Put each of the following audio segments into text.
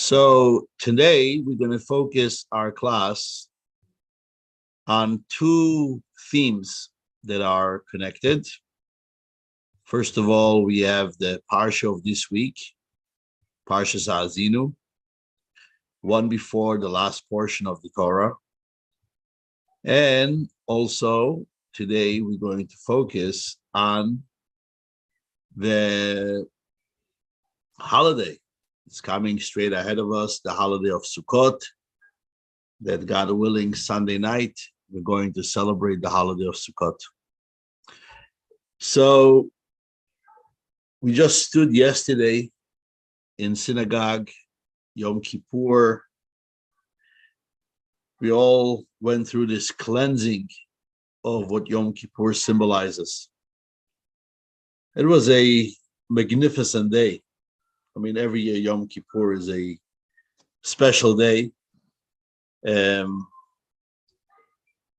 So today we're going to focus our class on two themes that are connected. First of all, we have the Parsha of this week, Parsha Aazinu, one before the last portion of the Torah. And also today we're going to focus on the holiday. It's coming straight ahead of us, the holiday of Sukkot, that God willing, Sunday night, we're going to celebrate the holiday of Sukkot. So we just stood yesterday in synagogue, Yom Kippur. We all went through this cleansing of what Yom Kippur symbolizes. It was a magnificent day. I mean, every year Yom Kippur is a special day.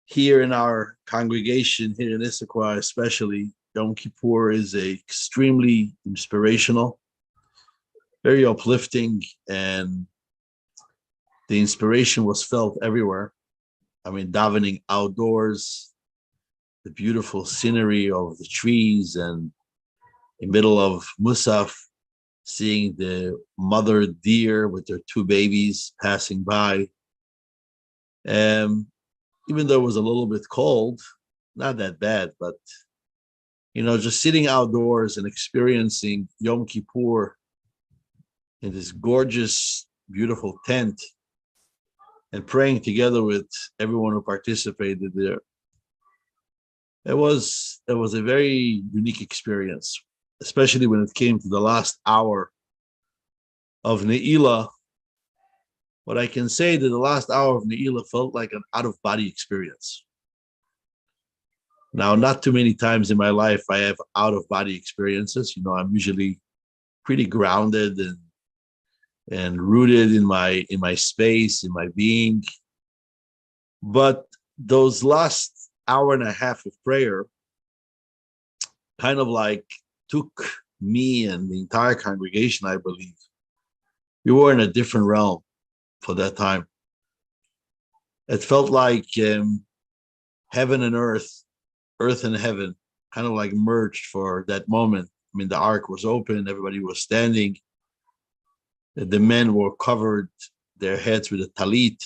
Here in our congregation, here in Issachar especially, Yom Kippur is extremely inspirational, very uplifting, and the inspiration was felt everywhere. I mean, davening outdoors, the beautiful scenery of the trees, and in the middle of Musaf, seeing the mother deer with their two babies passing by. Even though it was a little bit cold, not that bad, but just sitting outdoors and experiencing Yom Kippur in this gorgeous, beautiful tent and praying together with everyone who participated there. It was a very unique experience, especially when it came to the last hour of Ne'ilah. What I can say that the last hour of Ne'ilah felt like an out-of-body experience. Now, not too many times in my life I have out-of-body experiences. I'm usually pretty grounded and rooted in my space, in my being. But those last hour and a half of prayer kind of like took me and the entire congregation, I believe. We were in a different realm for that time. It felt like heaven and earth and heaven kind of like merged for that moment. I mean, the ark was open, everybody was standing. The men were covered their heads with a talit.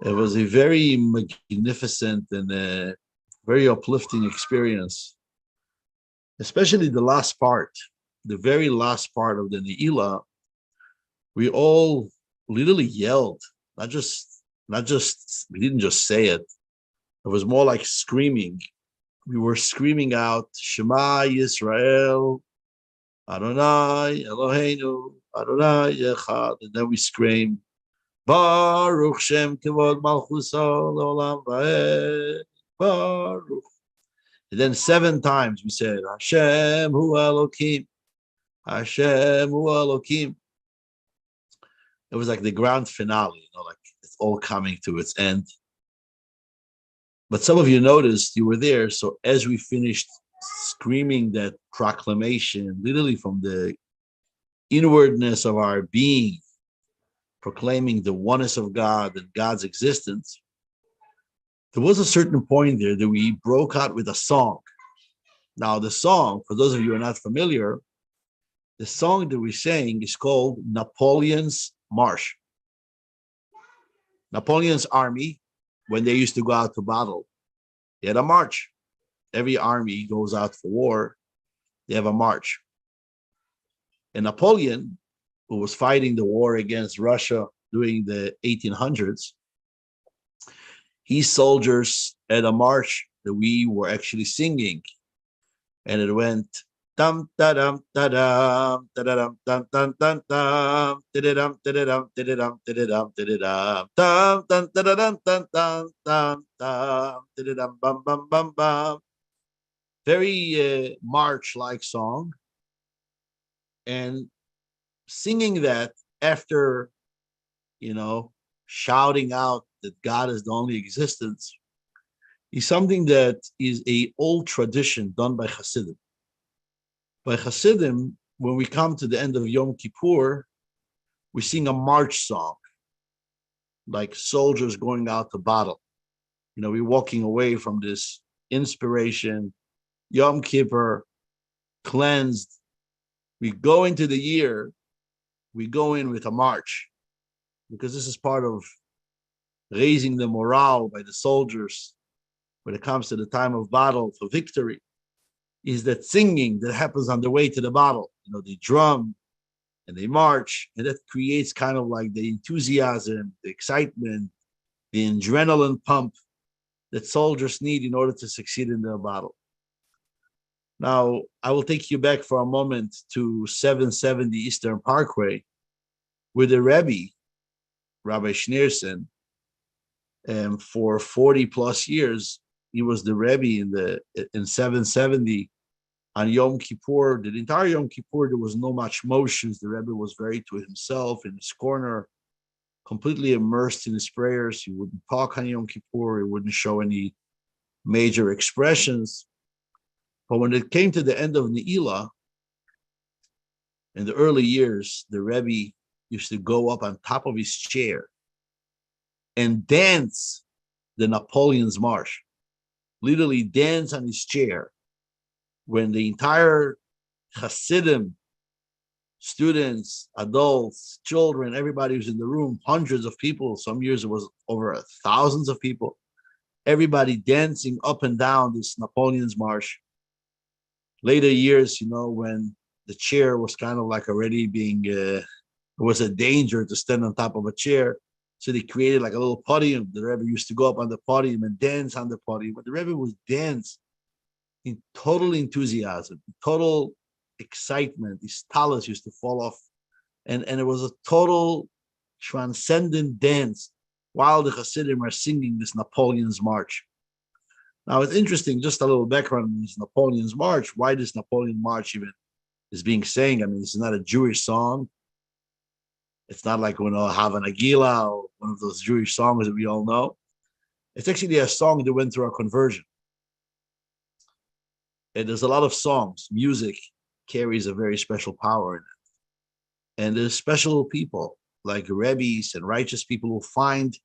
It was a very magnificent and a very uplifting experience, especially the last part, the very last part of the Ne'ilah. We all literally yelled, not just, we didn't just say it. It was more like screaming. We were screaming out, Shema Yisrael, Adonai Eloheinu, Adonai Echad. And then we screamed, Baruch Shem Kevod Malchuso Leolam Vaed, Baruch. And then 7 times we said, Hashem Hu Elokim, Hashem Hu Elokim. It was like the grand finale, like it's all coming to its end. But some of you noticed, you were there, so as we finished screaming that proclamation, literally from the inwardness of our being, proclaiming the oneness of God and God's existence, there was a certain point there that we broke out with a song. Now, the song, for those of you who are not familiar, the song that we sang is called Napoleon's March. Napoleon's army, when they used to go out to battle, they had a march. Every army goes out for war, they have a march. And Napoleon, who was fighting the war against Russia during the 1800s, his soldiers had a march that we were actually singing. And it went, dum da dum da dum da dum dum dum dum dum dum dum dum dum dum dum dum dum dum bum bum bum bum. Very march-like song. And singing that after, shouting out that God is the only existence is something that is an old tradition done by Hasidim. By Hasidim, when we come to the end of Yom Kippur, we sing a march song, like soldiers going out to battle. We're walking away from this inspiration, Yom Kippur, cleansed. We go into the year, we go in with a march, because this is part of raising the morale by the soldiers when it comes to the time of battle for victory, is that singing that happens on the way to the battle. They drum and they march, and that creates kind of like the enthusiasm, the excitement, the adrenaline pump that soldiers need in order to succeed in their battle. Now, I will take you back for a moment to 770 Eastern Parkway, where the Rebbe, Rabbi Schneerson, for 40 plus years, he was the Rebbe in 770 on Yom Kippur. The entire Yom Kippur, there was no much motions. The Rebbe was very to himself in his corner, completely immersed in his prayers. He wouldn't talk on Yom Kippur. He wouldn't show any major expressions. But when it came to the end of Ne'ilah, in the early years, the Rebbe used to go up on top of his chair and dance the Napoleon's March, literally dance on his chair, when the entire Hasidim, students, adults, children, everybody was in the room, hundreds of people. Some years it was over thousands of people, everybody dancing up and down this Napoleon's March. Later years, when the chair was kind of like already being, it was a danger to stand on top of a chair. So they created like a little podium. The Rebbe used to go up on the podium and dance on the podium. But the Rebbe would dance in total enthusiasm, total excitement. His talus used to fall off. And it was a total transcendent dance while the Hasidim are singing this Napoleon's March. Now, it's interesting, just a little background on this Napoleon's March, why this Napoleon March even is being sang. I mean, this is not a Jewish song. It's not like Hava Nagila or one of those Jewish songs that we all know. It's actually a song that went through a conversion. And there's a lot of songs. Music carries a very special power in it. And there's special people like Rebbes and righteous people who find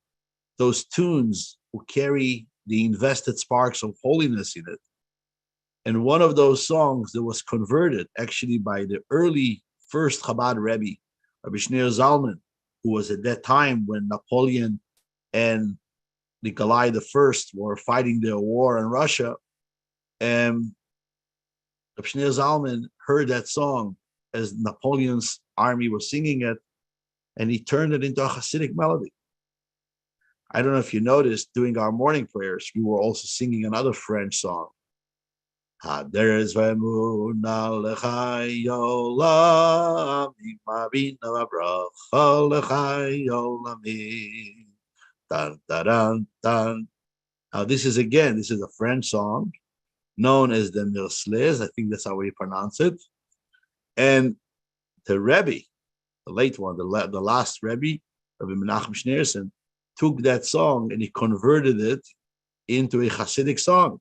those tunes who carry the invested sparks of holiness in it. And one of those songs that was converted actually by the early first Chabad Rebbe, Rabbi Shneir Zalman, who was at that time when Napoleon and Nikolai I were fighting their war in Russia. And Rabbi Shneir Zalman heard that song as Napoleon's army was singing it, and he turned it into a Hasidic melody. I don't know if you noticed, during our morning prayers, we were also singing another French song. Haderes v'emunah lechai olam, imabina v'bracha lechai olamim. Dun, dun, dun, dun. Now this is a French song known as the Mirsles. I think that's how we pronounce it. And the Rebbe, the late one, the last Rebbe, Rabbi Menachem Schneerson, took that song and he converted it into a Hasidic song.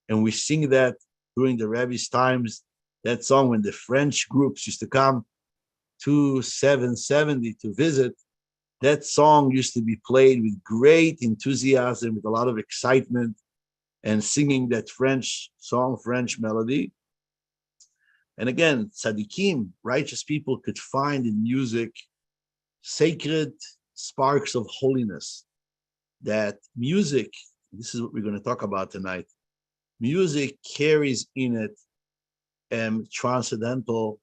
And we sing that during the Rebbe's times, that song when the French groups used to come to 770 to visit. That song used to be played with great enthusiasm, with a lot of excitement, and singing that French song, French melody. And again, tzaddikim, righteous people, could find in music sacred sparks of holiness. That music, this is what we're going to talk about tonight, music carries in it transcendental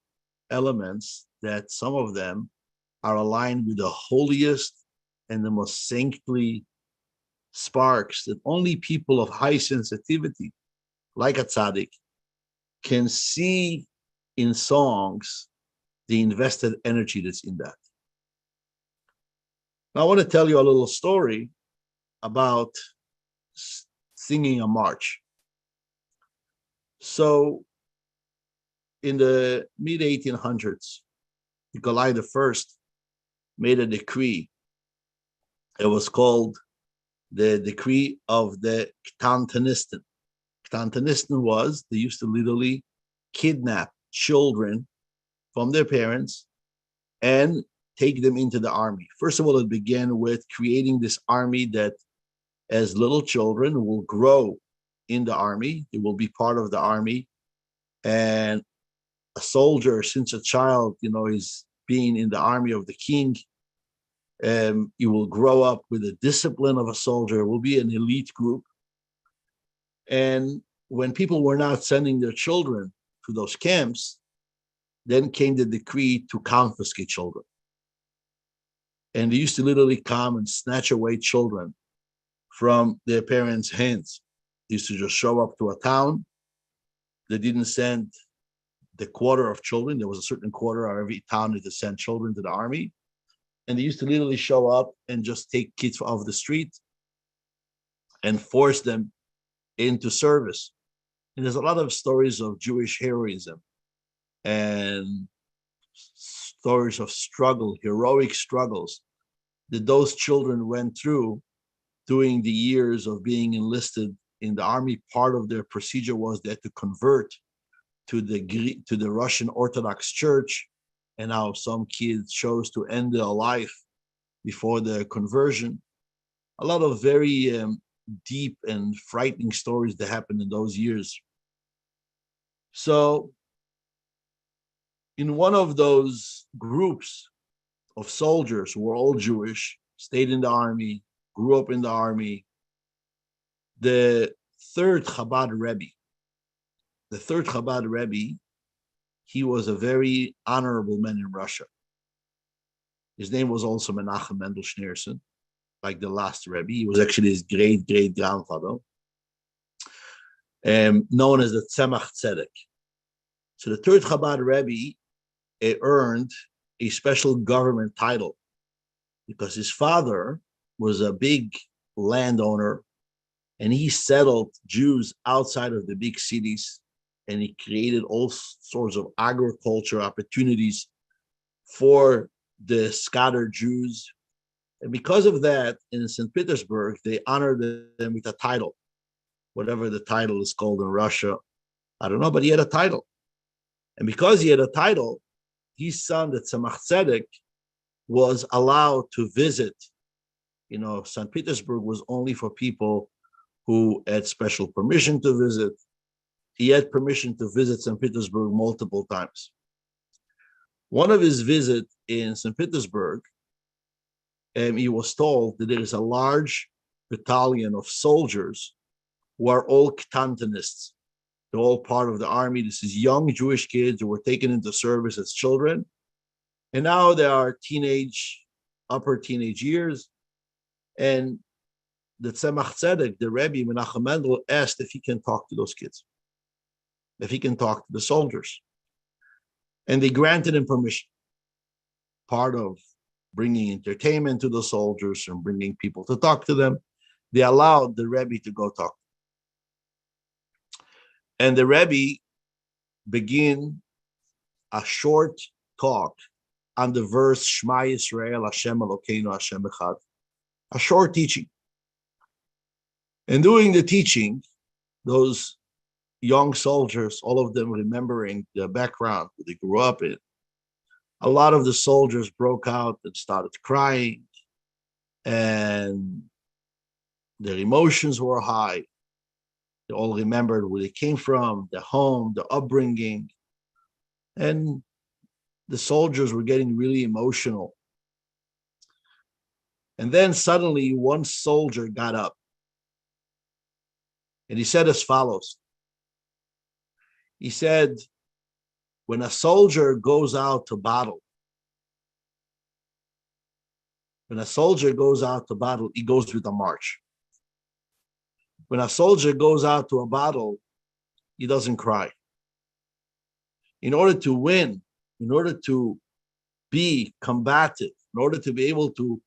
elements that some of them are aligned with the holiest and the most saintly sparks that only people of high sensitivity, like a tzaddik, can see in songs the invested energy that's in that. Now, I want to tell you a little story about singing a march. So, in the mid-1800s, Nikolai I made a decree. It was called the Decree of the Ktantanisten. Ktantanisten was, they used to literally kidnap children from their parents and take them into the army. First of all, it began with creating this army that as little children will grow in the army. They will be part of the army. And a soldier, since a child, is being in the army of the king, you will grow up with the discipline of a soldier. It will be an elite group. And when people were not sending their children to those camps, then came the decree to confiscate children. And they used to literally come and snatch away children from their parents' hands. They used to just show up to a town. They didn't send the quarter of children. There was a certain quarter of every town that to send children to the army. And they used to literally show up and just take kids off the street and force them into service. And there's a lot of stories of Jewish heroism and stories of struggle, heroic struggles that those children went through during the years of being enlisted in the army. Part of their procedure was they had to convert to the Russian Orthodox Church, and how some kids chose to end their life before their conversion. A lot of very deep and frightening stories that happened in those years. So in one of those groups of soldiers who were all Jewish, stayed in the army, grew up in the army, the third Chabad Rebbe, he was a very honorable man in Russia. His name was also Menachem Mendel Schneerson, like the last Rebbe. He was actually his great-great-grandfather, known as the Tzemach Tzedek. So the third Chabad Rebbe earned a special government title because his father was a big landowner, and he settled Jews outside of the big cities, and he created all sorts of agriculture opportunities for the scattered Jews. And because of that, in St. Petersburg, they honored them with a title, whatever the title is called in Russia. I don't know, but he had a title. And because he had a title, his son, the Tzemach Tzedek, was allowed to visit. St. Petersburg was only for people who had special permission to visit. He had permission to visit St. Petersburg multiple times. One of his visits in St. Petersburg, he was told that there is a large battalion of soldiers who are all Ktantanists. They're all part of the army. This is young Jewish kids who were taken into service as children. And now they are upper teenage years. And the Tzemach Tzedek, the Rebbe, Menachem Mendel, asked if he can talk to those kids, if he can talk to the soldiers. And they granted him permission. Part of bringing entertainment to the soldiers and bringing people to talk to them, they allowed the Rebbe to go talk. And the Rebbe began a short talk on the verse Shema Yisrael, Hashem Elokeinu, Hashem Echad, a short teaching. And during the teaching, those young soldiers, all of them remembering the background that they grew up in, a lot of the soldiers broke out and started crying, and their emotions were high. They all remembered where they came from, their home, their upbringing, and the soldiers were getting really emotional. And then suddenly one soldier got up and he said as follows. He said, when a soldier goes out to battle, he goes with a march. When a soldier goes out to a battle, he doesn't cry. In order to win, in order to be combative, in order to be able to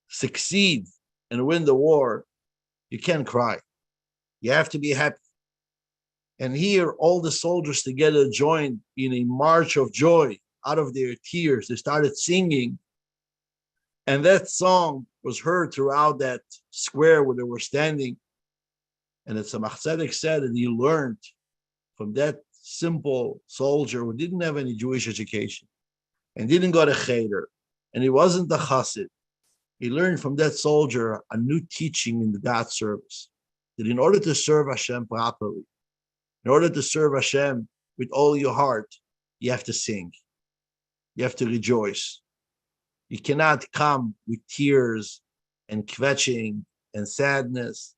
succeed and win the war, you can't cry. You have to be happy. And here, all the soldiers together joined in a march of joy out of their tears. They started singing. And that song was heard throughout that square where they were standing. And the Tzemach Tzedek said that he learned from that simple soldier who didn't have any Jewish education and didn't go to cheder And he wasn't a chassid. He learned from that soldier a new teaching in the God service, that in order to serve Hashem properly, in order to serve Hashem with all your heart, you have to sing. You have to rejoice. You cannot come with tears and kvetching and sadness.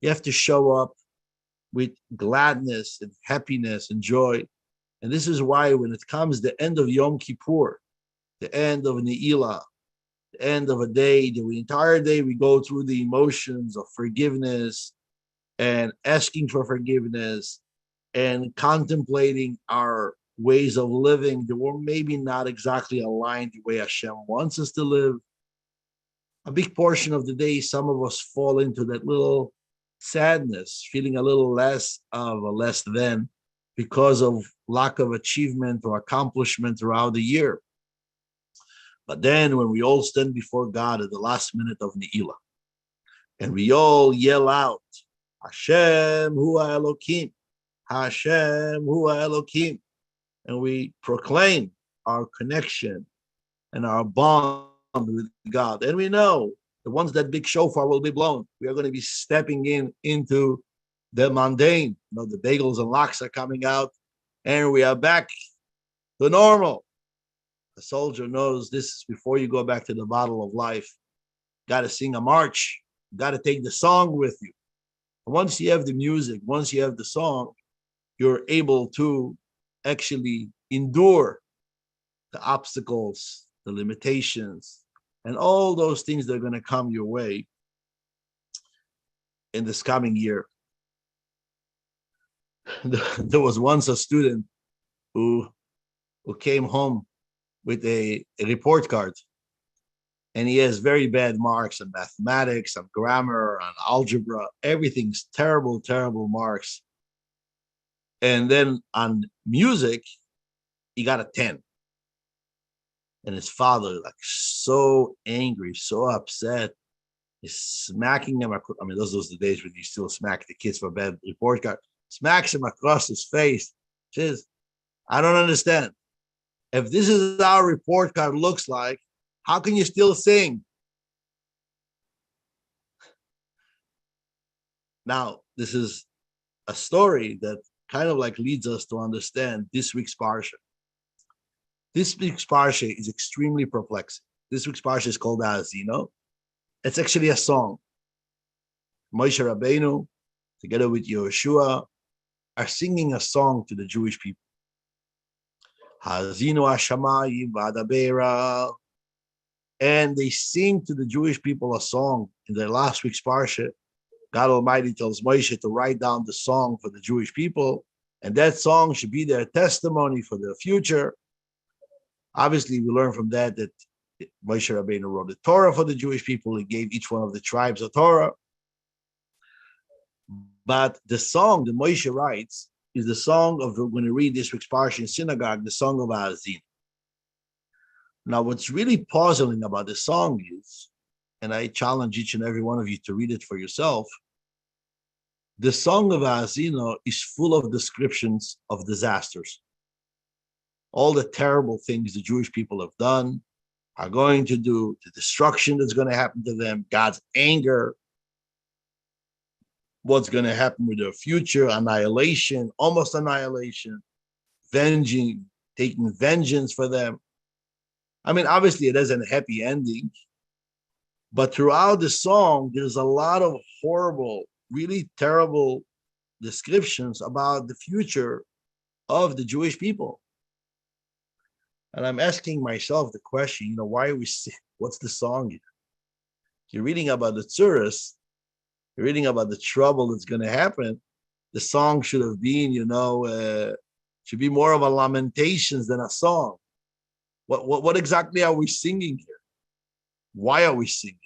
You have to show up with gladness and happiness and joy. And this is why when it comes the end of Yom Kippur, the end of Ne'ilah, the end of a day, the entire day we go through the emotions of forgiveness and asking for forgiveness and contemplating our ways of living that were maybe not exactly aligned the way Hashem wants us to live. A big portion of the day, some of us fall into that little sadness, feeling a little less of a less than because of lack of achievement or accomplishment throughout the year. But then when we all stand before God at the last minute of Ne'ilah, and we all yell out, Hashem Hu Elokim, Hashem Hu Elokim, and we proclaim our connection and our bond with God. And we know that once that big shofar will be blown, we are going to be stepping into the mundane. You know, the bagels and lox are coming out, and we are back to normal. A soldier knows this is before you go back to the battle of life. Got to sing a march. Got to take the song with you. And once you have the music, once you have the song, you're able to actually endure the obstacles, the limitations, and all those things that are going to come your way in this coming year. There was once a student who came home with a report card, and he has very bad marks on mathematics, on grammar, on algebra. Everything's terrible, terrible marks. And then on music, he got a 10. And his father, like, so angry, so upset, is smacking him. I mean, those are the days when you still smack the kids for a bad report card. Smacks him across his face. Says, I don't understand. If this is how a report card looks like, how can you still sing? Now, this is a story that kind of like leads us to understand this week's Parsha. This week's Parsha is extremely perplexing. This week's Parsha is called Aazinu. It's actually a song. Moshe Rabbeinu, together with Yehoshua, are singing a song to the Jewish people. Aazinu Hashamayim v'adabera. And they sing to the Jewish people a song in their last week's Parsha. God Almighty tells Moshe to write down the song for the Jewish people, and that song should be their testimony for their future. Obviously, we learn from that Moshe Rabbeinu wrote the Torah for the Jewish people. He gave each one of the tribes a Torah. But the song that Moshe writes is the song of, when you read this week's Parsha in synagogue, the song of Aazinu. Now, what's really puzzling about the song is, and I challenge each and every one of you to read it for yourself, the song of Aazinu is full of descriptions of disasters. All the terrible things the Jewish people have done, are going to do, the destruction that's going to happen to them, God's anger, what's going to happen with their future, annihilation, almost annihilation, taking vengeance for them. I mean, obviously it isn't a happy ending, but throughout the song, there's a lot of horrible, really terrible descriptions about the future of the Jewish people. And I'm asking myself the question, why are we, what's the song? You're reading about the tsuras, you're reading about the trouble that's going to happen. The song should have been, should be more of a lamentations than a song. What exactly are we singing here? Why are we singing?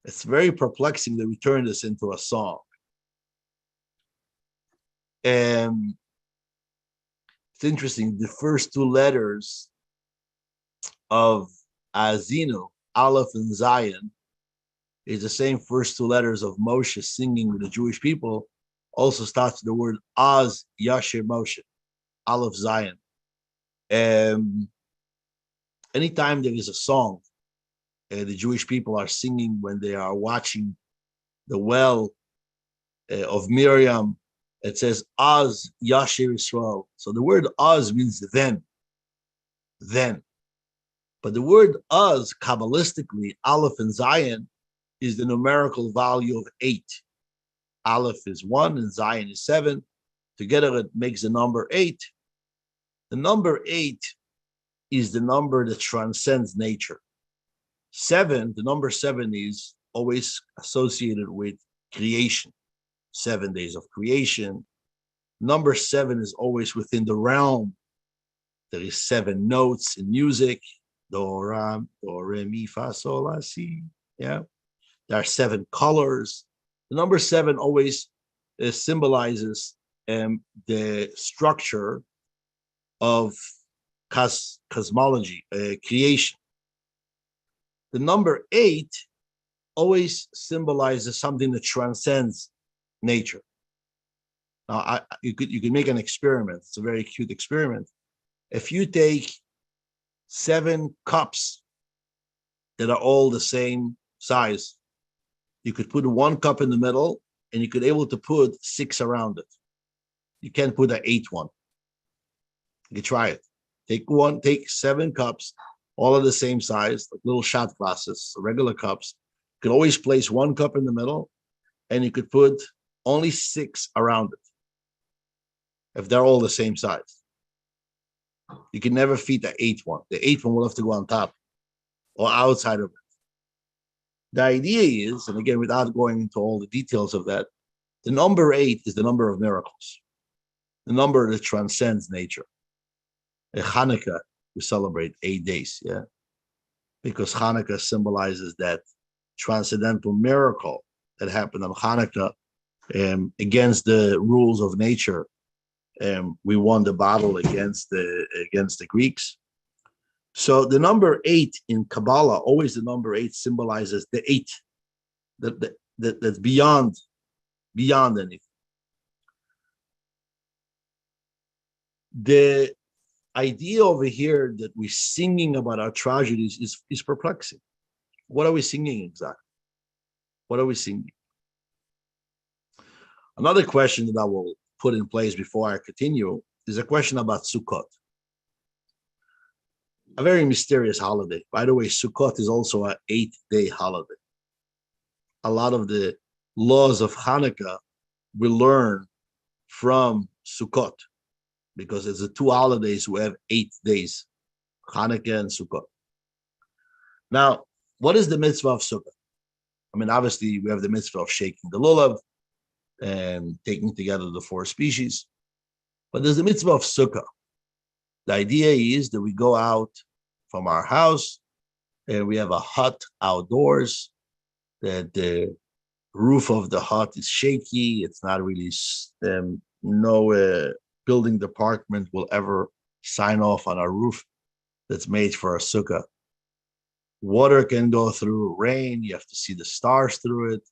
It's very perplexing that we turn this into a song. And it's interesting, the first two letters of Aazinu, Aleph and Zion, is the same first two letters of Moshe singing with the Jewish people, also starts with the word Az Yashir Moshe, Aleph Zion. anytime there is a song, the Jewish people are singing when they are watching the well of Miriam. It says, Az Yashir Yisrael. So the word Az means then. But the word Az, Kabbalistically, Aleph and Zion, is the numerical value of 8. Aleph is 1 and Zion is 7. Together it makes the number 8. The number 8 is the number that transcends nature. 7, the number 7 is always associated with creation. 7 days of creation. Number 7 is always within the realm. There is 7 notes in music. Do, re, mi, fa, sol, la, si. Yeah. There are 7 colors. The number 7 always symbolizes the structure of cosmology, creation. The number 8 always symbolizes something that transcends nature. Now, you could make an experiment. It's a very cute experiment. If you take 7 cups that are all the same size, you could put 1 cup in the middle, and you could able to put 6 around it. You can't put an 8th one. You can try it. Take 7 cups, all of the same size, like little shot glasses, regular cups. You could always place 1 cup in the middle, and you could put only 6 around it. If they're all the same size, you can never feed the 8th one. The 8th one will have to go on top or outside of it. The idea is, and again, without going into all the details of that, the number 8 is the number of miracles, the number that transcends nature. In Hanukkah, we celebrate 8 days, yeah, because Hanukkah symbolizes that transcendental miracle that happened on Hanukkah against the rules of nature. We won the battle against the Greeks. So the number 8 in Kabbalah, always the number 8 symbolizes the 8 that's beyond anything. The idea over here that we're singing about our tragedies is perplexing. What are we singing exactly? What are we singing? Another question that I will put in place before I continue is a question about Sukkot. A very mysterious holiday. By the way, Sukkot is also an 8-day holiday. A lot of the laws of Hanukkah we learn from Sukkot because it's the 2 holidays who have 8 days, Hanukkah and Sukkot. Now, what is the mitzvah of Sukkot? I mean, obviously, we have the mitzvah of shaking the lulav and taking together the 4 species. But there's the mitzvah of Sukkah. The idea is that we go out from our house and we have a hut outdoors, that the roof of the hut is shaky. It's not really, no building department will ever sign off on a roof that's made for a sukkah. Water can go through rain. You have to see the stars through it.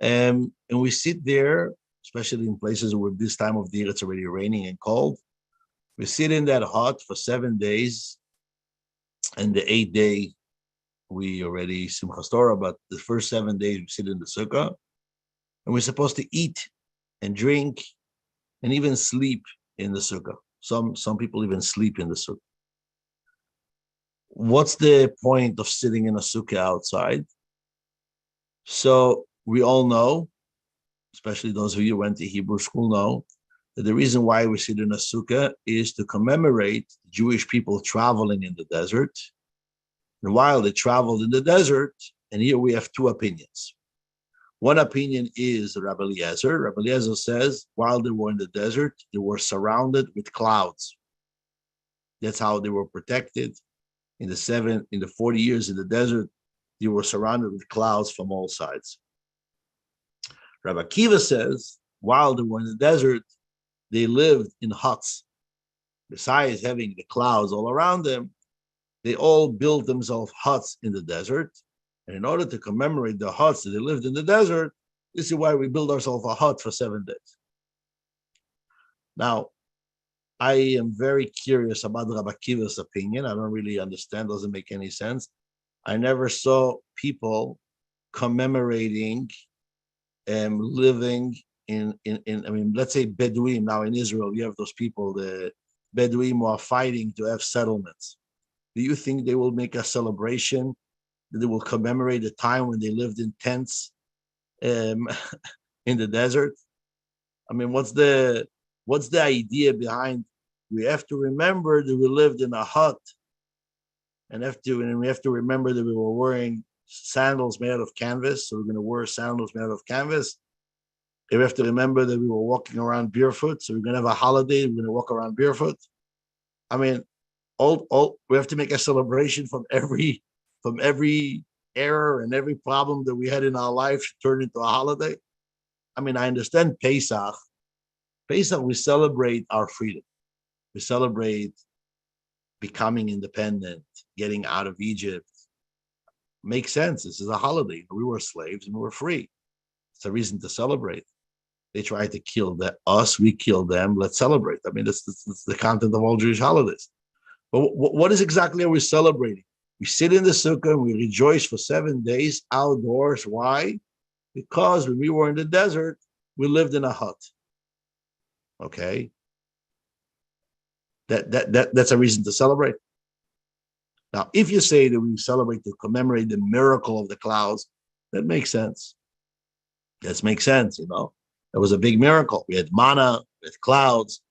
And we sit there, especially in places where this time of the year it's already raining and cold. We sit in that hut for 7 days, and the 8th day we already Simchas Torah, but the first 7 days we sit in the sukkah, and we're supposed to eat and drink and even sleep in the sukkah. Some people even sleep in the sukkah. What's the point of sitting in a sukkah outside? So we all know, especially those of you who went to Hebrew school know, that the reason why we sit in a sukkah is to commemorate Jewish people traveling in the desert. And while they traveled in the desert, and here we have 2 opinions. One opinion is Rabbi Eliezer. Rabbi Eliezer says, while they were in the desert, they were surrounded with clouds. That's how they were protected. In the 40 years in the desert, they were surrounded with clouds from all sides. Rabbi Akiva says, while they were in the desert, they lived in huts. Besides having the clouds all around them, they all built themselves huts in the desert. And in order to commemorate the huts that they lived in the desert, this is why we build ourselves a hut for 7 days. Now, I am very curious about Rabbi Akiva's opinion. I don't really understand, doesn't make any sense. I never saw people commemorating and living in I mean, let's say Bedouin. Now in Israel, you have those people, the Bedouin who are fighting to have settlements. Do you think they will make a celebration that they will commemorate the time when they lived in tents um, in the desert? I mean, what's the idea behind? We have to remember that we lived in a hut, and we have to remember that we were wearing sandals made out of canvas. So we're going to wear sandals made out of canvas. And we have to remember that we were walking around barefoot. So we're going to have a holiday. We're going to walk around barefoot. I mean, all we have to make a celebration from every error and every problem that we had in our life should turn into a holiday. I mean, I understand Pesach. Pesach, we celebrate our freedom. We celebrate becoming independent, getting out of Egypt. Makes sense. This is a holiday. We were slaves and we were free. It's a reason to celebrate. They tried to kill us. We killed them. Let's celebrate. I mean, that's the content of all Jewish holidays. But what is exactly are we celebrating? We sit in the sukkah and we rejoice for 7 days outdoors. Why? Because when we were in the desert, we lived in a hut. Okay, that's a reason to celebrate. Now, if you say that we celebrate to commemorate the miracle of the clouds, that makes sense. That makes sense. It was a big miracle. We had manna, we had clouds,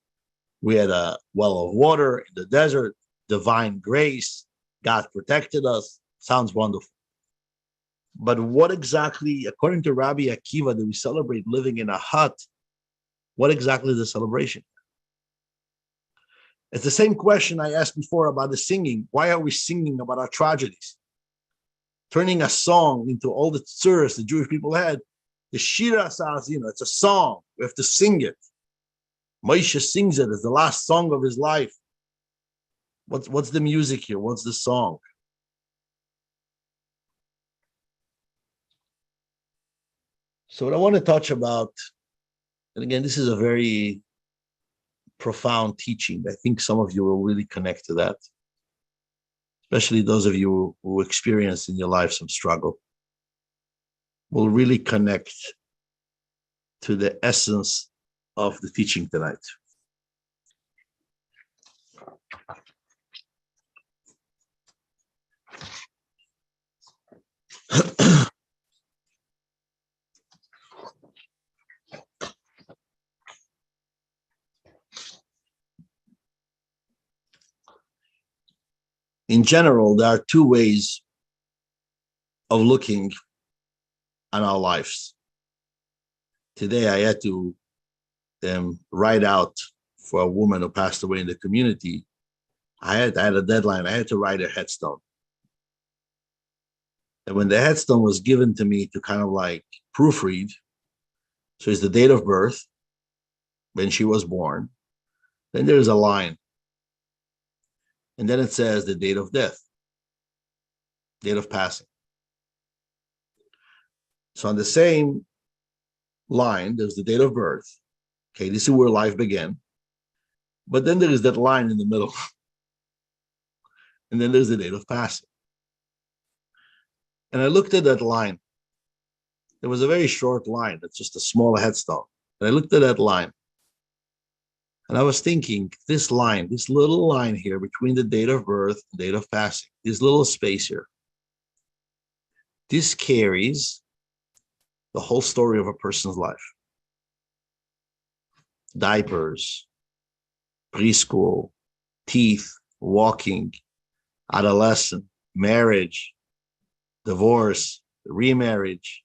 we had a well of water in the desert, divine grace. God protected us. Sounds wonderful. But what exactly, according to Rabbi Akiva, do we celebrate living in a hut? What exactly is the celebration? It's the same question I asked before about the singing. Why are we singing about our tragedies? Turning a song into all the tzuras the Jewish people had. The Shira Aazinu, it's a song. We have to sing it. Moshe sings it as the last song of his life. What's the music here? What's the song? So what I want to touch about, and again, this is a very profound teaching. I think some of you will really connect to that, especially those of you who experience in your life some struggle, will really connect to the essence of the teaching tonight. In general, there are two ways of looking on our lives. Today, I had to write out for a woman who passed away in the community. I had a deadline. I had to write a headstone. And when the headstone was given to me to kind of like proofread, so it's the date of birth, when she was born, then there's a line. And then it says the date of death, date of passing. So on the same line, there's the date of birth. Okay, this is where life began. But then there is that line in the middle. And then there's the date of passing. And I looked at that line. It was a very short line. It's just a small headstone. And I looked at that line. And I was thinking, this line, this little line here between the date of birth and date of passing, this little space here, this carries the whole story of a person's life. Diapers, preschool, teeth, walking, adolescent, marriage, divorce, remarriage,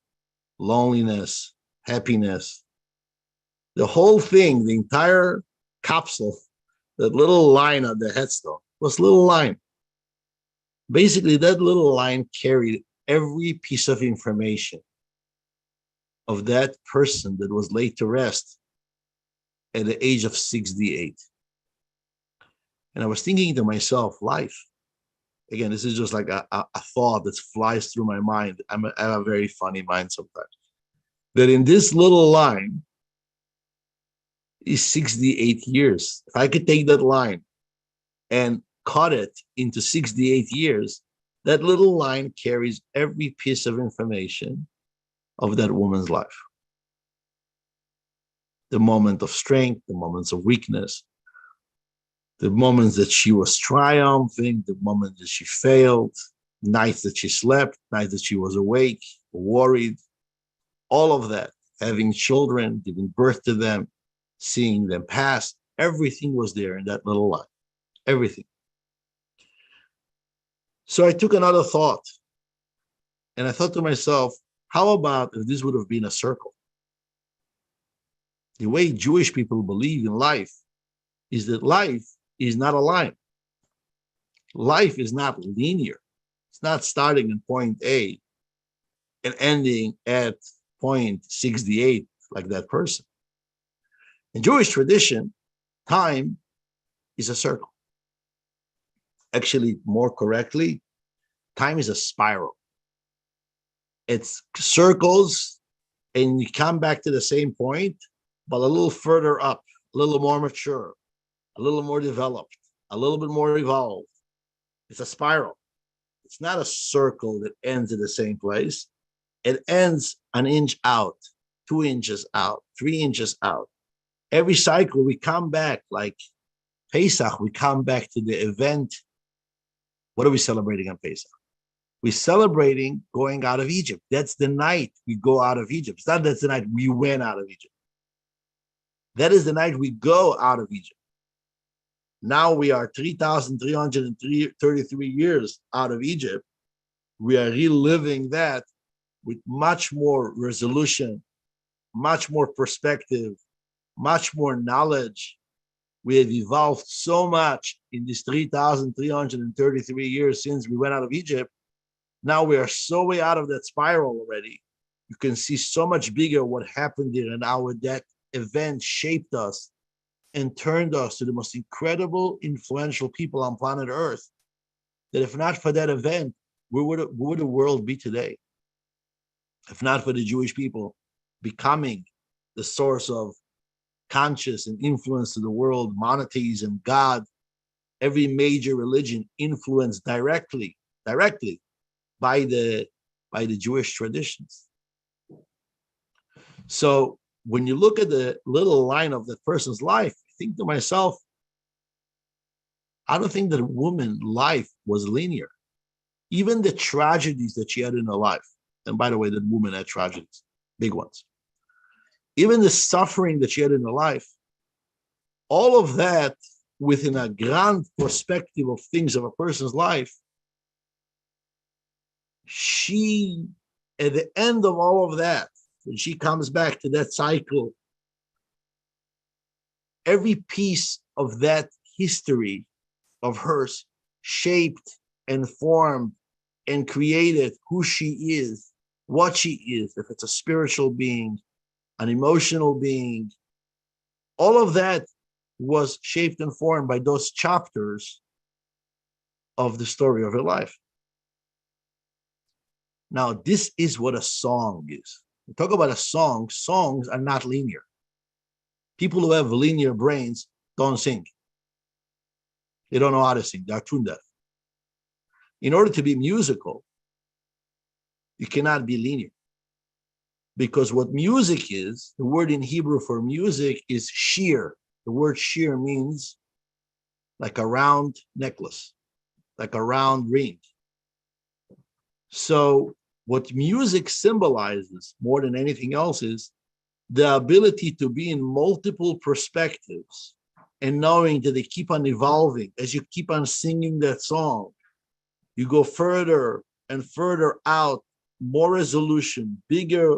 loneliness, happiness. The whole thing, the entire capsule, that little line on the headstone, was a little line. Basically, that little line carried every piece of information of that person that was laid to rest at the age of 68. And I was thinking to myself, life. Again, this is just like a thought that flies through my mind. I have a very funny mind sometimes. That in this little line, is 68 years. If I could take that line and cut it into 68 years, that little line carries every piece of information of that woman's life. The moment of strength, the moments of weakness, the moments that she was triumphing, the moments that she failed, nights that she slept, nights that she was awake, worried, all of that, having children, giving birth to them, seeing them pass, everything was there in that little line, everything. So I took another thought and I thought to myself, how about if this would have been a circle? The way Jewish people believe in life is that life is not a line. Life is not linear. It's not starting in point A and ending at point 68 like that person. In Jewish tradition, time is a circle. Actually, more correctly, time is a spiral. It's circles and you come back to the same point, but a little further up, a little more mature, a little more developed, a little bit more evolved. It's a spiral. It's not a circle that ends at the same place. It ends an inch out, 2 inches out, 3 inches out. Every cycle, we come back like Pesach, we come back to the event. What are we celebrating on Pesach? We're celebrating going out of Egypt. That's the night we go out of Egypt. It's not that's the night we went out of Egypt. That is the night we go out of Egypt. Now we are 3,333 years out of Egypt. We are reliving that with much more resolution, much more perspective, much more knowledge. We have evolved so much in these 3,333 years since we went out of Egypt. Now we are so way out of that spiral already. You can see so much bigger what happened there and how that event shaped us and turned us to the most incredible, influential people on planet Earth. That if not for that event, where would the world be today? If not for the Jewish people becoming the source of conscious and influence to the world, monotheism, God, every major religion influenced directly by the Jewish traditions. So when you look at the little line of that person's life, I think to myself, I don't think that a woman's life was linear. Even the tragedies that she had in her life, and by the way, that woman had tragedies, big ones. Even the suffering that she had in her life, all of that within a grand perspective of things of a person's life, she, at the end of all of that, when she comes back to that cycle, every piece of that history of hers shaped and formed and created who she is, what she is, if it's a spiritual being, an emotional being, all of that was shaped and formed by those chapters of the story of her life. Now, this is what a song is. We talk about a song. Songs are not linear. People who have linear brains don't sing. They don't know how to sing. They're tune deaf. In order to be musical, you cannot be linear. Because what music is, the word in Hebrew for music is shir. The word shir means like a round necklace, like a round ring. So what music symbolizes more than anything else is the ability to be in multiple perspectives and knowing that they keep on evolving. As you keep on singing that song, you go further and further out, more resolution, bigger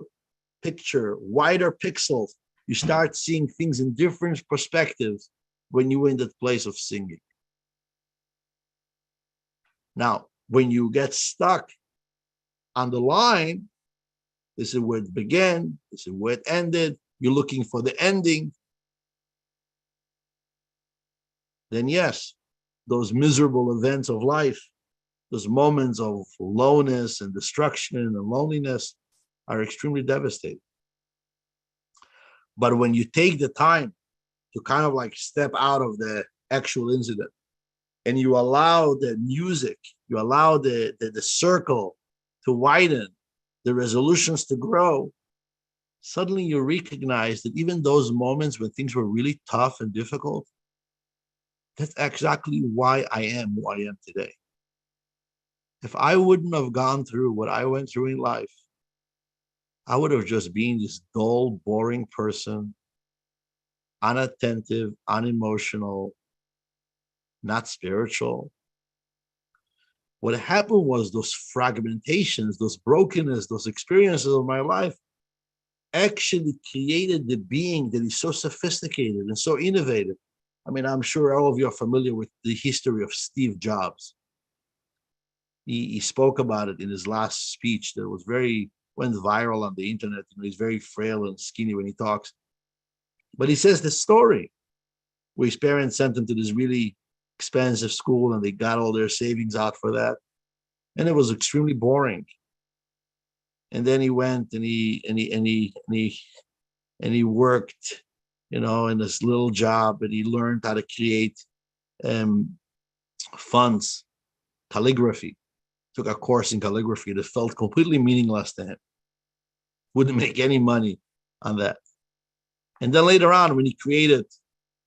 picture, wider pixels. You start seeing things in different perspectives when you're in that place of singing. Now, when you get stuck on the line, this is where it began, this is where it ended, you're looking for the ending, then yes, those miserable events of life, those moments of lowness and destruction and loneliness are extremely devastating. But when you take the time to kind of like step out of the actual incident, and you allow the music, you allow the circle to widen, the resolutions to grow, suddenly you recognize that even those moments when things were really tough and difficult, that's exactly why I am who I am today. If I wouldn't have gone through what I went through in life, I would have just been this dull, boring person, unattentive, unemotional, not spiritual. What happened was those fragmentations, those brokenness, those experiences of my life actually created the being that is so sophisticated and so innovative. I mean, I'm sure all of you are familiar with the history of Steve Jobs. He spoke about it in his last speech that went viral on the internet. He's very frail and skinny when he talks. But he says the story where his parents sent him to this really expensive school and they got all their savings out for that. And it was extremely boring. And then he went and he worked, in this little job, and he learned how to create fonts, calligraphy. Took a course in calligraphy that felt completely meaningless to him. Wouldn't make any money on that. And then later on, when he created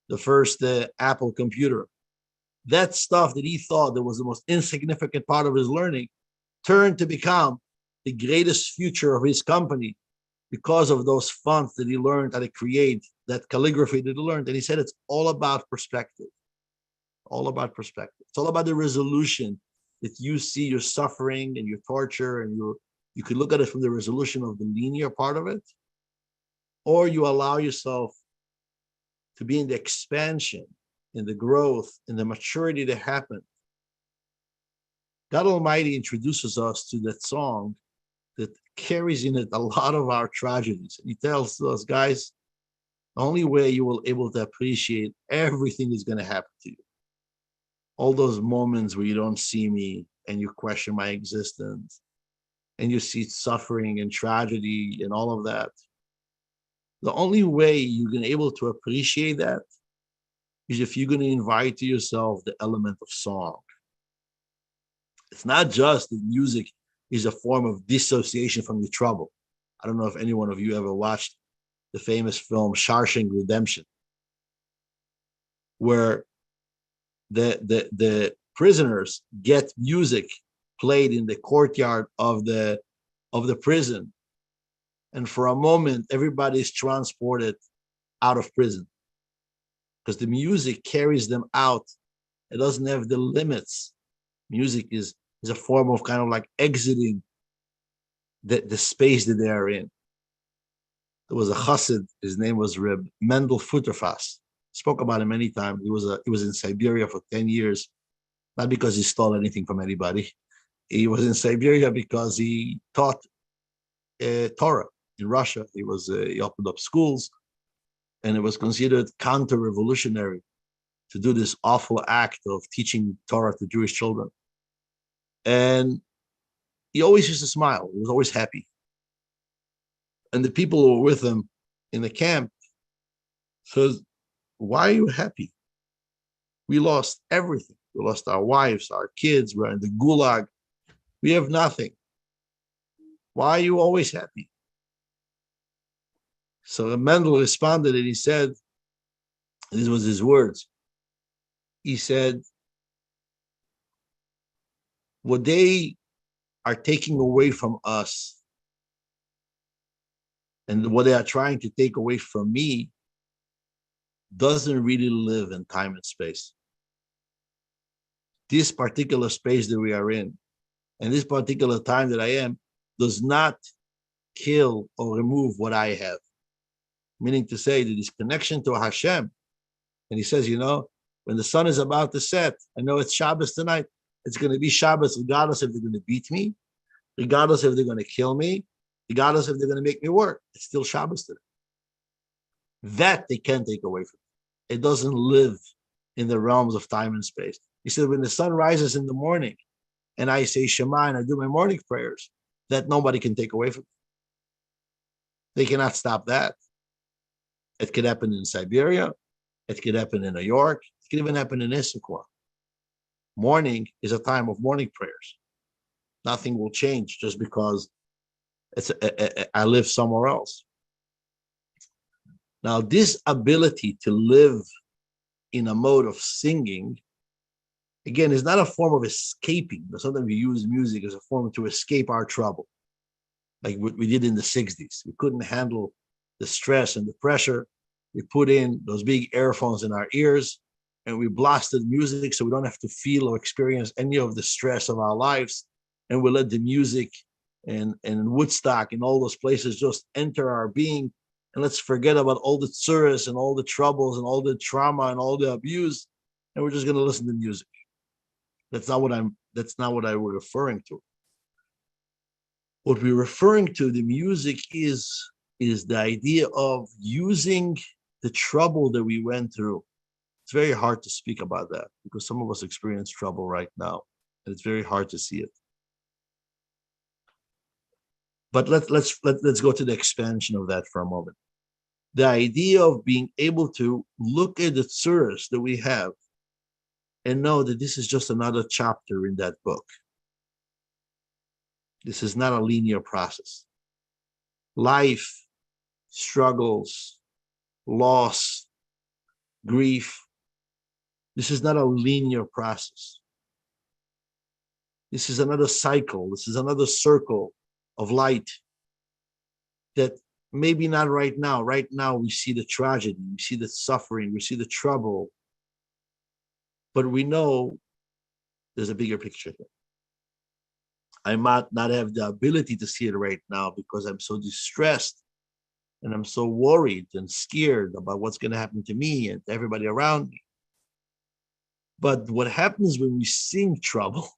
the first Apple computer, that stuff that he thought that was the most insignificant part of his learning turned to become the greatest future of his company because of those fonts that he learned how to create, that calligraphy that he learned. And he said it's all about perspective. All about perspective. It's all about the resolution that you see your suffering and your torture, and you could look at it from the resolution of the linear part of it, or you allow yourself to be in the expansion, in the growth, in the maturity that happened. God Almighty introduces us to that song that carries in it a lot of our tragedies. And he tells us, guys, the only way you will be able to appreciate everything that's going to happen to you, all those moments where you don't see me and you question my existence and you see suffering and tragedy and all of that. The only way you're going to be able to appreciate that is if you're going to invite to yourself the element of song. It's not just that music is a form of dissociation from your trouble. I don't know if any one of you ever watched the famous film Shawshank Redemption, where the prisoners get music played in the courtyard of the prison, and for a moment everybody is transported out of prison because the music carries them out. It doesn't have the limits. Music is a form of kind of like exiting the space that they are in. There was a chassid, his name was Reb Mendel Futterfass. Spoke about him many times. He was in Siberia for 10 years, not because he stole anything from anybody. He was in Siberia because he taught Torah in Russia. He opened up schools, and it was considered counter-revolutionary to do this awful act of teaching Torah to Jewish children. And he always used to smile. He was always happy. And the people who were with him in the camp says, why are you happy? We lost everything. We lost our wives, our kids. We're in the gulag. We have nothing. Why are you always happy? So Mendel responded and he said, these was his words. He said, what they are taking away from us and what they are trying to take away from me doesn't really live in time and space. This particular space that we are in and this particular time that I am does not kill or remove what I have. Meaning to say that this connection to Hashem, and he says, when the sun is about to set, I know it's Shabbos tonight, it's going to be Shabbos regardless if they're going to beat me, regardless if they're going to kill me, regardless if they're going to make me work. It's still Shabbos today. That they can't take away from me. It doesn't live in the realms of time and space. He said, when the sun rises in the morning and I say Shema and I do my morning prayers, that nobody can take away from me. They cannot stop that. It could happen in Siberia. It could happen in New York. It could even happen in Issaquah. Morning is a time of morning prayers. Nothing will change just because I live somewhere else. Now, this ability to live in a mode of singing, again, is not a form of escaping. Sometimes we use music as a form to escape our trouble, like what we did in the 60s. We couldn't handle the stress and the pressure. We put in those big earphones in our ears and we blasted music so we don't have to feel or experience any of the stress of our lives. And we let the music and Woodstock and all those places just enter our being. And let's forget about all the tsuris and all the troubles and all the trauma and all the abuse. And we're just going to listen to music. That's not what I was referring to. What we're referring to, the music is the idea of using the trouble that we went through. It's very hard to speak about that because some of us experience trouble right now, and it's very hard to see it. But let's go to the expansion of that for a moment. The idea of being able to look at the tsuras that we have and know that this is just another chapter in that book. This is not a linear process. Life, struggles, loss, grief, this is not a linear process. This is another cycle. This is another circle of light that maybe not right now. Right now, we see the tragedy, we see the suffering, we see the trouble, but we know there's a bigger picture here. I might not have the ability to see it right now because I'm so distressed and I'm so worried and scared about what's going to happen to me and to everybody around me. But what happens when we sing trouble,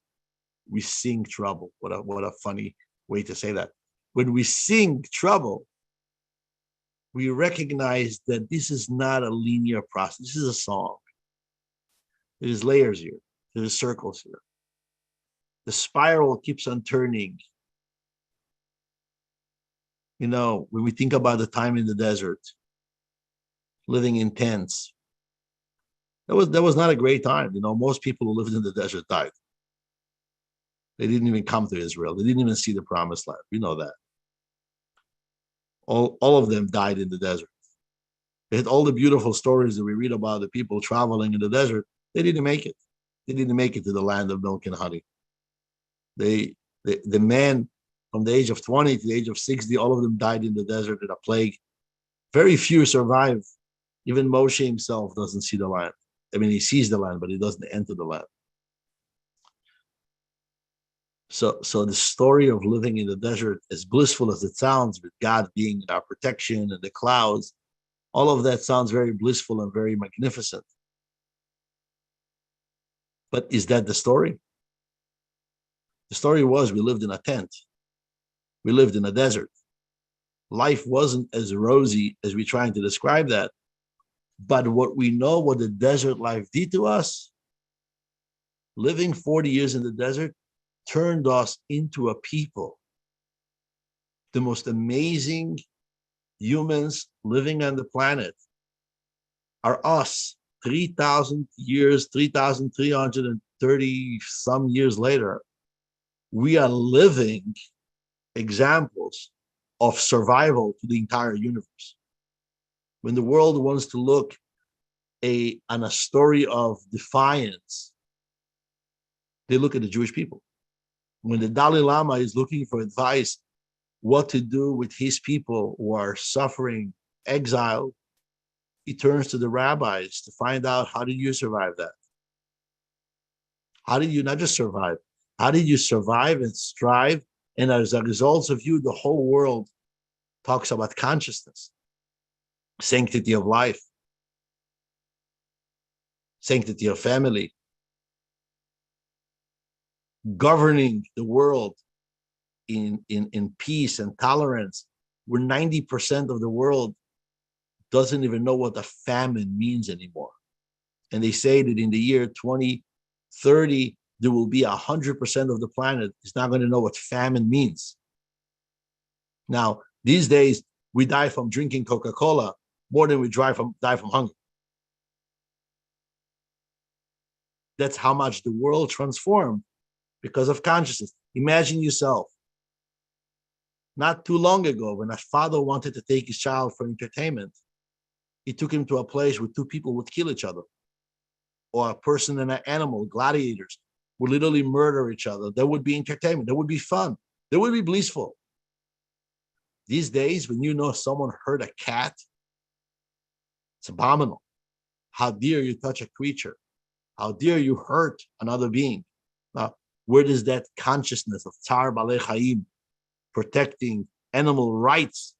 we sing trouble. What a funny way to say that. When we sing trouble, we recognize that this is not a linear process. This is a song. There's layers here. There's circles here. The spiral keeps on turning. You know, when we think about the time in the desert, living in tents, that was not a great time. You know, most people who lived in the desert died. They didn't even come to Israel. They didn't even see the promised land. We know that. All of them died in the desert. They had all the beautiful stories that we read about the people traveling in the desert. They didn't make it. They didn't make it to the land of milk and honey. The men from the age of 20 to the age of 60, all of them died in the desert in a plague. Very few survive. Even Moshe himself doesn't see the land. I mean, he sees the land, but he doesn't enter the land. So the story of living in the desert, as blissful as it sounds, with God being our protection and the clouds, all of that sounds very blissful and very magnificent. But is that the story? The story was we lived in a tent. We lived in a desert. Life wasn't as rosy as we're trying to describe that. But what we know, what the desert life did to us, living 40 years in the desert, turned us into a people. The most amazing humans living on the planet are us 3,000 years, 3,330 some years later. We are living examples of survival to the entire universe. When the world wants to look on a story of defiance, they look at the Jewish people. When the Dalai Lama is looking for advice, what to do with his people who are suffering exile, he turns to the rabbis to find out, how did you survive that? How did you not just survive? How did you survive and strive? And as a result of you, the whole world talks about consciousness, sanctity of life, sanctity of family, governing the world in peace and tolerance, where 90% of the world doesn't even know what a famine means anymore. And they say that in the year 2030, there will be 100% of the planet is not going to know what famine means. Now, these days, we die from drinking Coca-Cola more than we die from hunger. That's how much the world transformed because of consciousness. Imagine yourself, not too long ago, when a father wanted to take his child for entertainment, he took him to a place where two people would kill each other, or a person and an animal, gladiators, would literally murder each other. There would be entertainment. There would be fun. There would be blissful. These days, when you know someone hurt a cat, it's abominable. How dare you touch a creature? How dare you hurt another being? Now, where does that consciousness of Tzar Balei Chaim, protecting animal rights,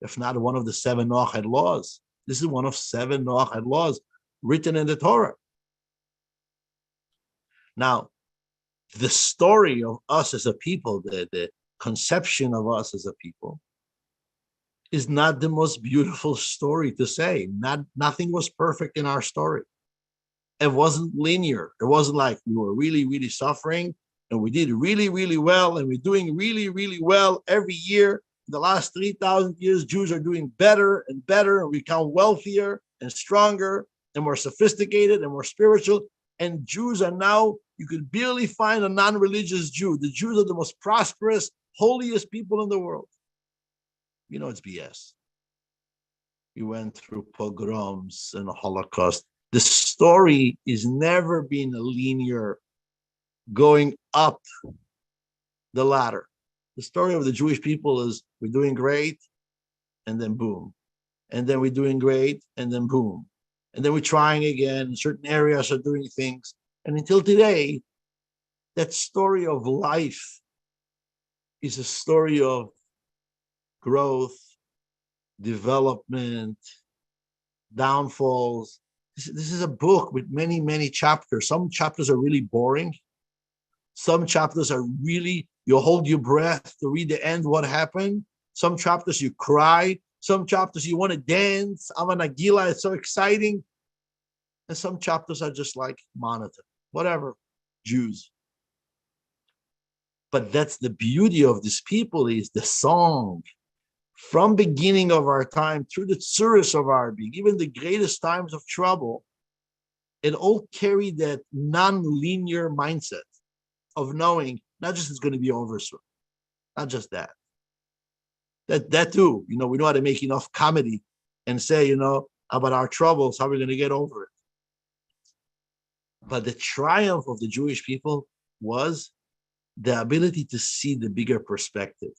if not one of the 7 Noachide laws? This is one of 7 Noachide laws written in the Torah. Now, the story of us as a people, the conception of us as a people, is not the most beautiful story to say. Nothing was perfect in our story. It wasn't linear. It wasn't like we were really, really suffering and we did really, really well and we're doing really, really well every year. In the last 3,000 years, Jews are doing better and better, and we become wealthier and stronger and more sophisticated and more spiritual. And Jews are now, you could barely find a non-religious Jew. The Jews are the most prosperous, holiest people in the world. You know, it's BS. We went through pogroms and the Holocaust. The story is never been a linear going up the ladder. The story of the Jewish people is we're doing great, and then boom. And then we're doing great, and then boom. And then we're trying again. In certain areas are doing things. And until today, that story of life is a story of growth, development, downfalls. This is a book with many, many chapters. Some chapters are really boring. Some chapters are really, you hold your breath to read the end, what happened. Some chapters you cry. Some chapters you want to dance. Amanagila, it's so exciting. And some chapters are just like monitor, whatever, Jews. But that's the beauty of this people, is the song. From beginning of our time through the tsuris of our being, even the greatest times of trouble, it all carried that non-linear mindset of knowing not just it's going to be over soon, not just that. That too, you know, we know how to make enough comedy and say, you know, about our troubles, how we're going to get over it. But the triumph of the Jewish people was the ability to see the bigger perspective,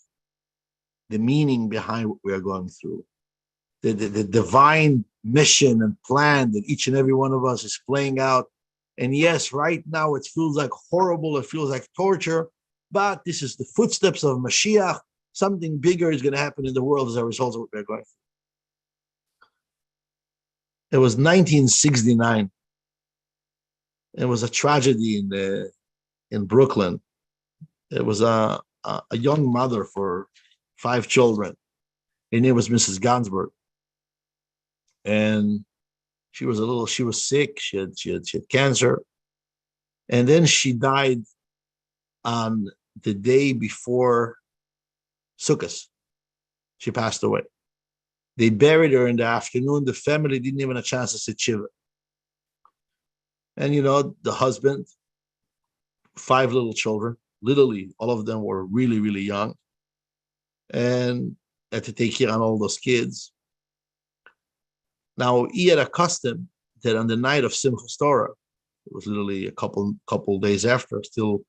the meaning behind what we are going through, the divine mission and plan that each and every one of us is playing out. And yes, right now it feels like horrible, it feels like torture, but this is the footsteps of Mashiach. Something bigger is going to happen in the world as a result of what we're going through. It was 1969. It was a tragedy in Brooklyn. It was a young mother for 5 children. Her name was Mrs. Gansberg. And she was sick. She had cancer. And then she died on the day before Sukkot. She passed away. They buried her in the afternoon. The family didn't even have a chance to sit shiva. And, you know, the husband, 5 little children, literally all of them were really, really young, and had to take care of all those kids. Now, he had a custom that on the night of Simchas Torah, it was literally a couple days after, still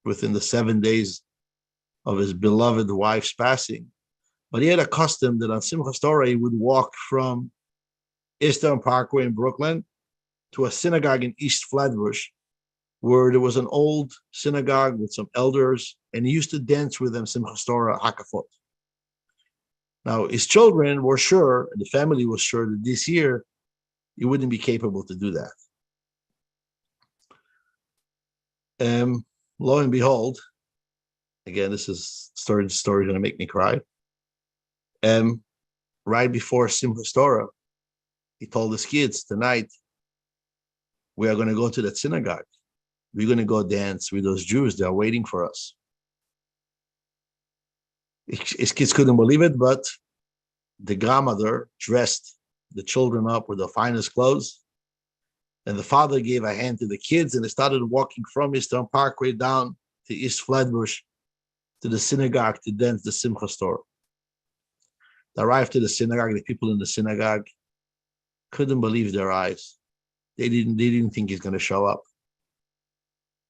within the 7 days of his beloved wife's passing, but he had a custom that on Simchas Torah, he would walk from Eastern Parkway in Brooklyn to a synagogue in East Flatbush, where there was an old synagogue with some elders, and he used to dance with them Simchas Torah Hakafot. Now, his children were sure, and the family was sure, that this year he wouldn't be capable to do that. Lo and behold, again, this is story going to make me cry. Right before Simchas Torah, he told his kids, tonight, we are going to go to that synagogue. We're going to go dance with those Jews. They are waiting for us. His kids couldn't believe it, but the grandmother dressed the children up with the finest clothes. And the father gave a hand to the kids, and they started walking from Eastern Parkway down to East Flatbush to the synagogue to dance the Simcha Torah. They arrived to the synagogue. The people in the synagogue couldn't believe their eyes. They didn't think he's going to show up.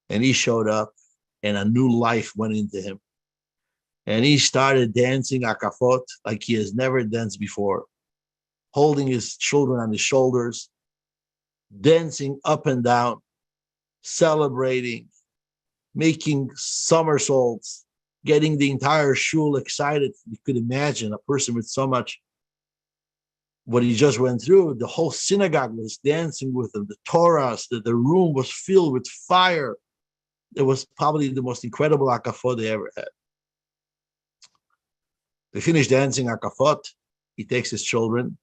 And he showed up, and a new life went into him. And he started dancing akafot like he has never danced before, holding his children on his shoulders, dancing up and down, celebrating, making somersaults, getting the entire shul excited. You could imagine a person with so much, what he just went through. The whole synagogue was dancing with him, the Torahs, the room was filled with fire. It was probably the most incredible akafot they ever had. They finished dancing akafot. He takes his children.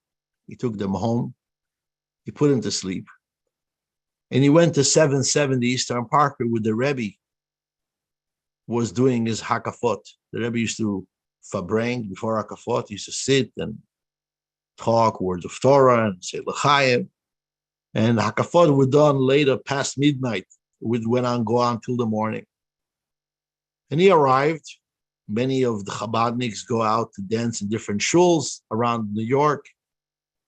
He took them home. He put them to sleep. And he went to 770 Eastern Parkway with the Rebbe was doing his hakafot. The Rebbe used to fabrang before hakafot. He used to sit and talk words of Torah and say l'chaim. And the hakafot were done later past midnight. It went on, go on till the morning. And he arrived. Many of the Chabadniks go out to dance in different shuls around New York.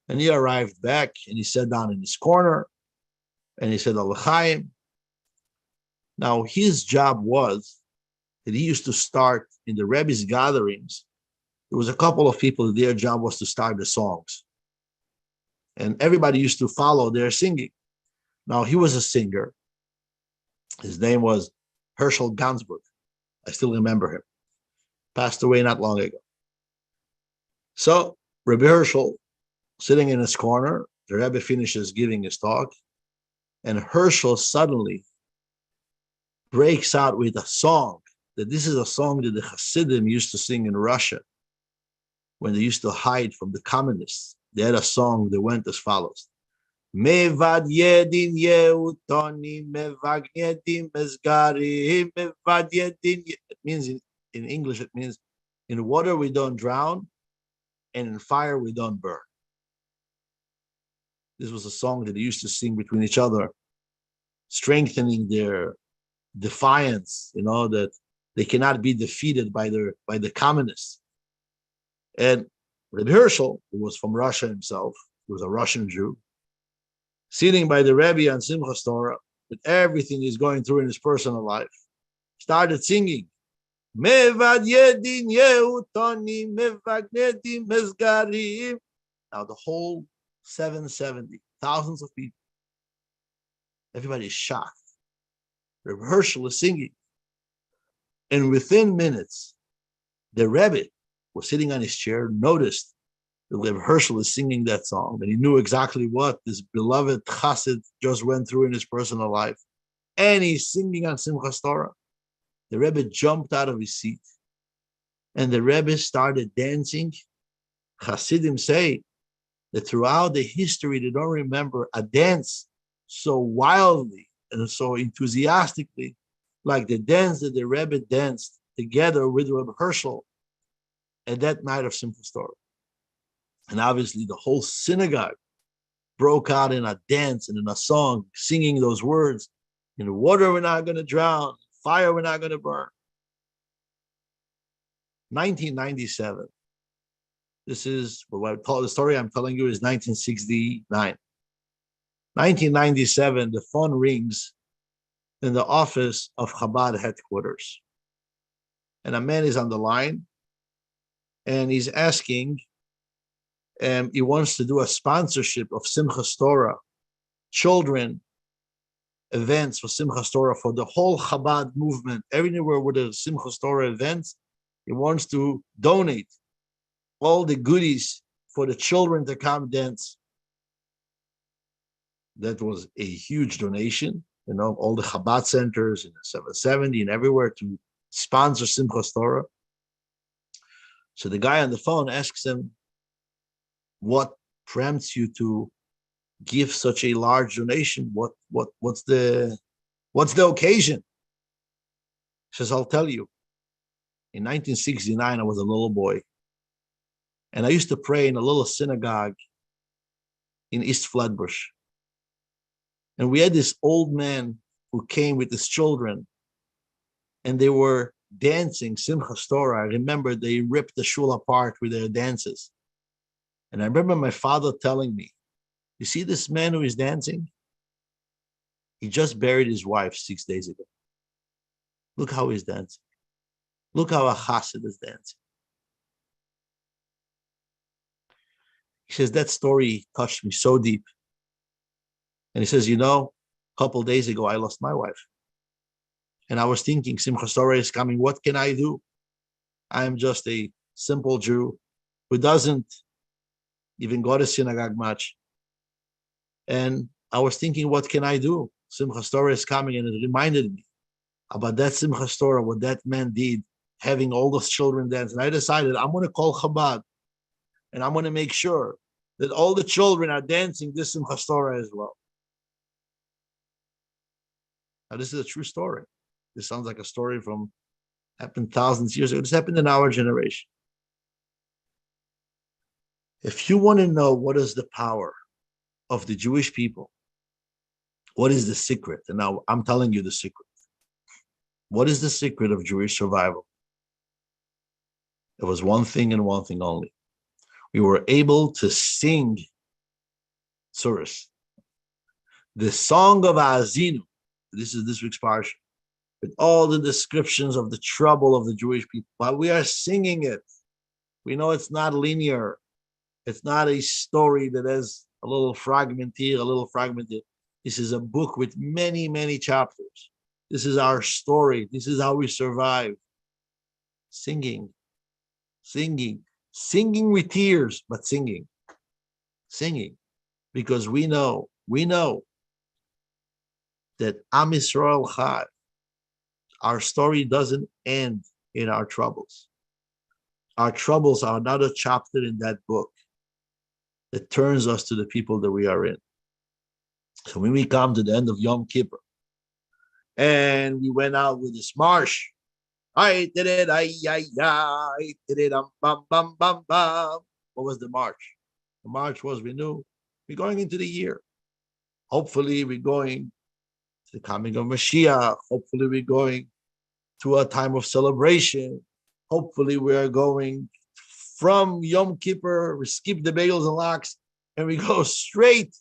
And he arrived back and he sat down in his corner and he said, Al-Chaim. Now, his job was that he used to start in the Rebbe's gatherings. There was a couple of people, their job was to start the songs. And everybody used to follow their singing. Now, he was a singer. His name was Herschel Gansberg. I still remember him. Passed away not long ago. So, Rebbe Herschel, sitting in his corner, the Rebbe finishes giving his talk, and Herschel suddenly breaks out with a song. That this is a song that the Hasidim used to sing in Russia when they used to hide from the communists. They had a song that went as follows. Mevad yedin yeutoni, mevad yedim esgari, mevad yedin. It means in English, it means in water we don't drown, and in fire we don't burn. This was a song that they used to sing between each other, strengthening their defiance, that they cannot be defeated by the communists. And Reb Herschel, who was from Russia himself, he was a Russian Jew, sitting by the Rebbe on Simchas Torah, with everything he's going through in his personal life, started singing. Mevad yedin yeutoni, mevad yedim esgarim. Now the whole 770, thousands of people, everybody is shocked. Reb Herschel is singing. And within minutes, the Rebbe was sitting on his chair, noticed that Reb Herschel is singing that song, and he knew exactly what this beloved chassid just went through in his personal life. And he's singing on Simchas Torah. The Rebbe jumped out of his seat, and the Rebbe started dancing. Chassidim say that throughout the history, they don't remember a dance so wildly and so enthusiastically like the dance that the Rebbe danced together with Reb Herschel at that night of Simchas Torah. And obviously the whole synagogue broke out in a dance and in a song, singing those words, in the water we're not going to drown, fire we're not going to burn. 1997. This is what I call the story I'm telling you is 1969. 1997, the phone rings in the office of Chabad headquarters. And a man is on the line and he's asking, he wants to do a sponsorship of Simchas Torah, children events for Simchas Torah for the whole Chabad movement. Everywhere with the Simchas Torah events, he wants to donate all the goodies for the children to come dance. That was a huge donation. All the Chabad centers in the 770 and everywhere to sponsor Simchas Torah. So the guy on the phone asks him, what prompts you to give such a large donation? What's the occasion? He says, I'll tell you. In 1969, I was a little boy, and I used to pray in a little synagogue in East Flatbush. And we had this old man who came with his children, and they were dancing Simchas Torah. I remember they ripped the shul apart with their dances. And I remember my father telling me, you see this man who is dancing? He just buried his wife 6 days ago. Look how he's dancing. Look how a chassid is dancing. He says, that story touched me so deep. And he says, a couple of days ago, I lost my wife. And I was thinking, Simchas Torah is coming. What can I do? I am just a simple Jew who doesn't even go to synagogue much. And I was thinking, what can I do? Simchas Torah is coming, and it reminded me about that Simchas Torah, what that man did, having all those children dance. And I decided I'm going to call Chabad, and I'm going to make sure that all the children are dancing this Simchas Torah as well. Now, this is a true story. This sounds like a story from happened thousands of years ago. This happened in our generation. If you want to know what is the power of the Jewish people, what is the secret? And now I'm telling you the secret. What is the secret of Jewish survival? It was one thing and one thing only. We were able to sing Tzuris. The song of Aazinu. This is this week's Parsha, with all the descriptions of the trouble of the Jewish people. But we are singing it. We know it's not linear. It's not a story that has a little fragment here, a little fragment there. This is a book with many, many chapters. This is our story. This is how we survive. Singing with tears, but singing, because we know that Am Yisrael Chai, our story doesn't end in our troubles. Our troubles are another chapter in that book that turns us to the people that we are in. So when we come to the end of Yom Kippur, and we went out with this march, I did it, I did it, bam, bam, bam, bam. What was the march? The march was, we knew we're going into the year. Hopefully, we're going to the coming of Mashiach. Hopefully, we're going to a time of celebration. Hopefully, we are going from Yom Kippur, we skip the bagels and lox, and we go straight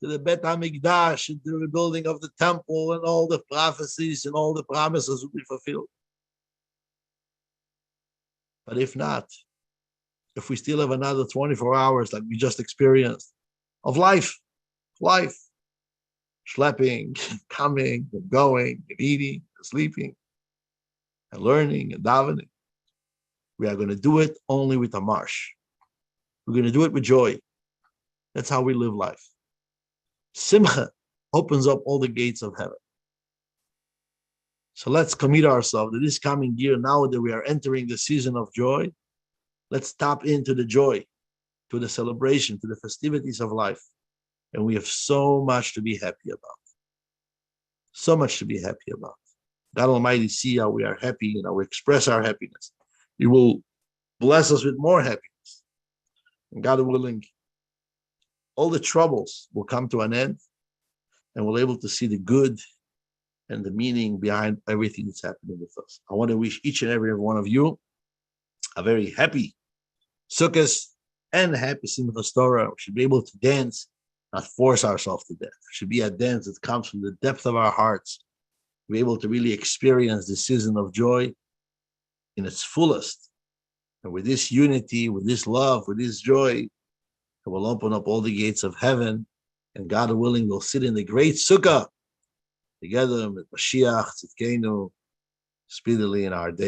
to the Bet HaMikdash, and to the rebuilding of the temple, and all the prophecies and all the promises will be fulfilled. But if not, if we still have another 24 hours like we just experienced of life, schlepping, coming, and going, and eating, and sleeping, and learning, and davening, we are going to do it only with a marsh. We're going to do it with joy. That's how we live life. Simcha opens up all the gates of heaven. So let's commit ourselves to this coming year, now that we are entering the season of joy. Let's tap into the joy, to the celebration, to the festivities of life. And we have so much to be happy about. So much to be happy about. God Almighty see how we are happy and how we express our happiness. He will bless us with more happiness. And God willing, all the troubles will come to an end, and we'll be able to see the good and the meaning behind everything that's happening with us. I want to wish each and every one of you a very happy Sukkot and happy Simchas Torah. We should be able to dance, not force ourselves to dance. It should be a dance that comes from the depth of our hearts. Be able to really experience the season of joy in its fullest. And with this unity, with this love, with this joy, it will open up all the gates of heaven. And God willing, we'll sit in the great Sukkah together with Mashiach Tzidkenu speedily in our day.